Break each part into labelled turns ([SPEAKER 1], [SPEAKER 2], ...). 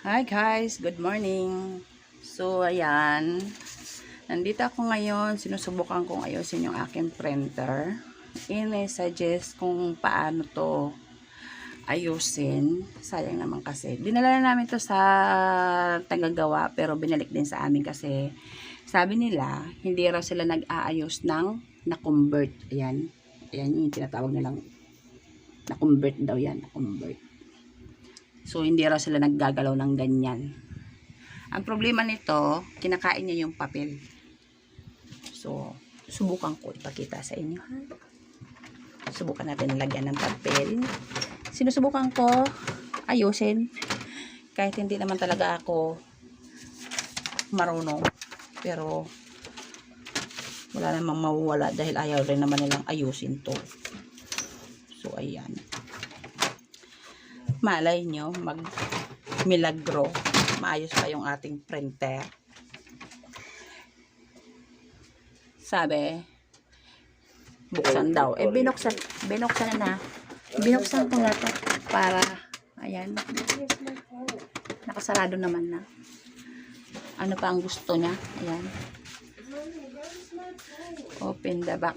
[SPEAKER 1] Hi guys, good morning. So ayan, nandito ako ngayon, sinusubukan kong ayusin yung aking printer. Ini-suggest kung paano to ayusin. Sayang naman kasi. Dinala na namin to sa tagagawa pero binalik din sa amin kasi sabi nila, hindi raw sila nag-aayos ng na-convert. Ayan, ayan yung tinatawag nilang na-convert daw yan, na-convert. So, hindi raw sila naggagalaw ng ganyan. Ang problema nito, kinakain niya yung papel. So, subukan ko ipakita sa inyo. Subukan natin lagyan ng papel. Sinusubukan ko ayusin. Kahit hindi naman talaga ako marunong. Pero, wala namang mawawala dahil ayaw rin naman nilang ayusin to. So, ayan. Malay nyo, mag-milagro. Maayos pa yung ating printer. Sabi, buksan daw. Eh, binuksan na. Binuksan ko na to para, ayan, nakasarado naman na. Ano pa ang gusto niya? Ayan. Open the back.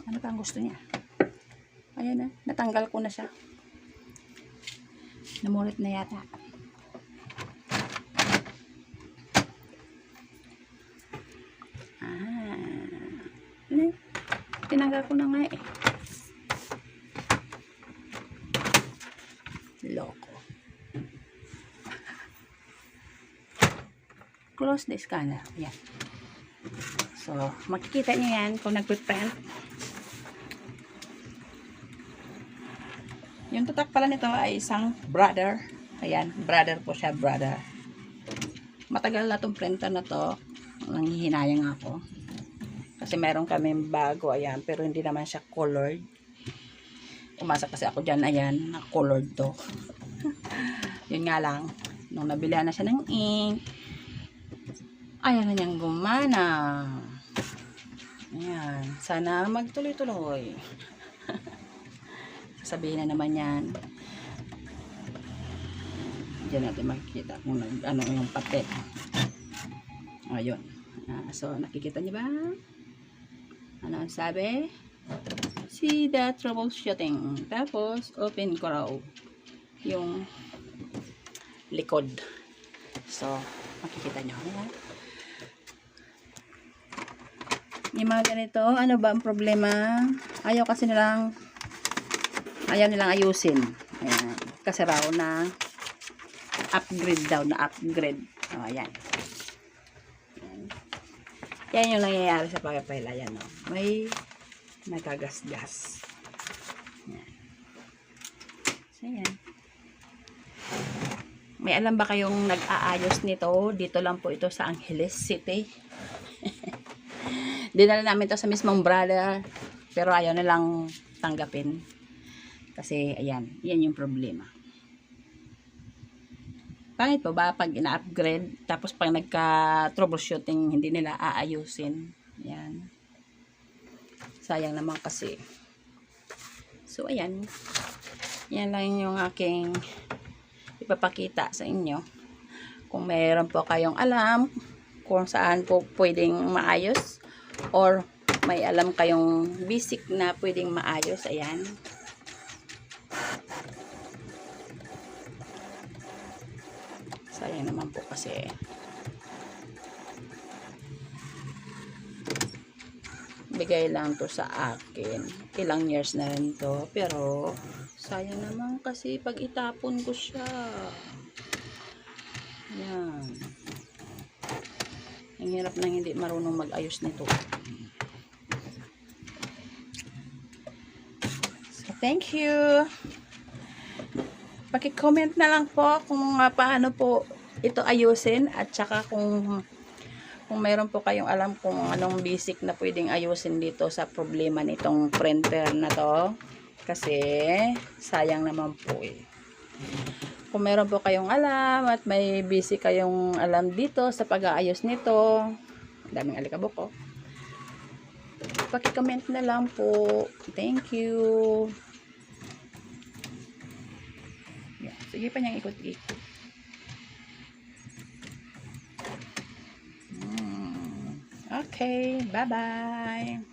[SPEAKER 1] Ano pa ang gusto niya? Ayan na, natanggal ko na siya. Namulit na yata. Tinanggal ko na nga eh. Loko. Close the scanner. Yan. So, makikita niyo yan kung nag-print. Yung tutak pala nito ay isang brother. Ayan, brother po siya, brother. Matagal na tong printer na to. Nanghihinayang ako. Kasi meron kami bago, ayan. Pero hindi naman siya colored. Umasa kasi ako dyan, ayan, na colored to. Yun nga lang, nung nabila na siya ng ink, ayan na niyang gumana. Ayan, sana magtuloy-tuloy. Sabihin na naman yan. Diyan natin makikita kung ano yung papel. Ayun. So, nakikita niyo ba? Ano ang sabi? See the troubleshooting. Tapos, open ko raw yung likod. So, makikita nyo. Ayan. Yung mga ganito, ano ba ang problema? Ayaw kasi nilang ayusin. Ayan. Kasi raw na upgrade daw, na upgrade. O, ayan. Yan yung nangyayari sa papel. Ayan, o. May nagagasgas. Ayan. So, ayan. May alam ba kayong nag-aayos nito? Dito lang po ito sa Angeles City. Dinala namin to sa mismong brother. Pero ayaw nilang tanggapin. Kasi, ayan, yan yung problema. Pangit po ba pag ina-upgrade, tapos pag nagka-troubleshooting, hindi nila aayusin. Ayan. Sayang naman kasi. So, ayan. Yan lang yung aking ipapakita sa inyo. Kung mayroon po kayong alam kung saan po pwedeng maayos or may alam kayong basic na pwedeng maayos, ayan. Sayang naman po kasi bigay lang to sa akin. Ilang years na rin to. Pero sayang naman kasi pag itapon ko siya. Yan. Ang hirap nang hindi marunong mag-ayos nito. So, thank you. Paki-comment na lang po kung paano po ito ayusin at saka kung mayroon po kayong alam kung anong basic na pwedeng ayusin dito sa problema nitong printer na to. Kasi sayang naman po eh. Kung meron po kayong alam at may basic kayong alam dito sa pag-aayos nito, daming alikabok ko. Paki-comment na lang po. Thank you. Sige pa niyang ikot-ikot. Okay, bye-bye.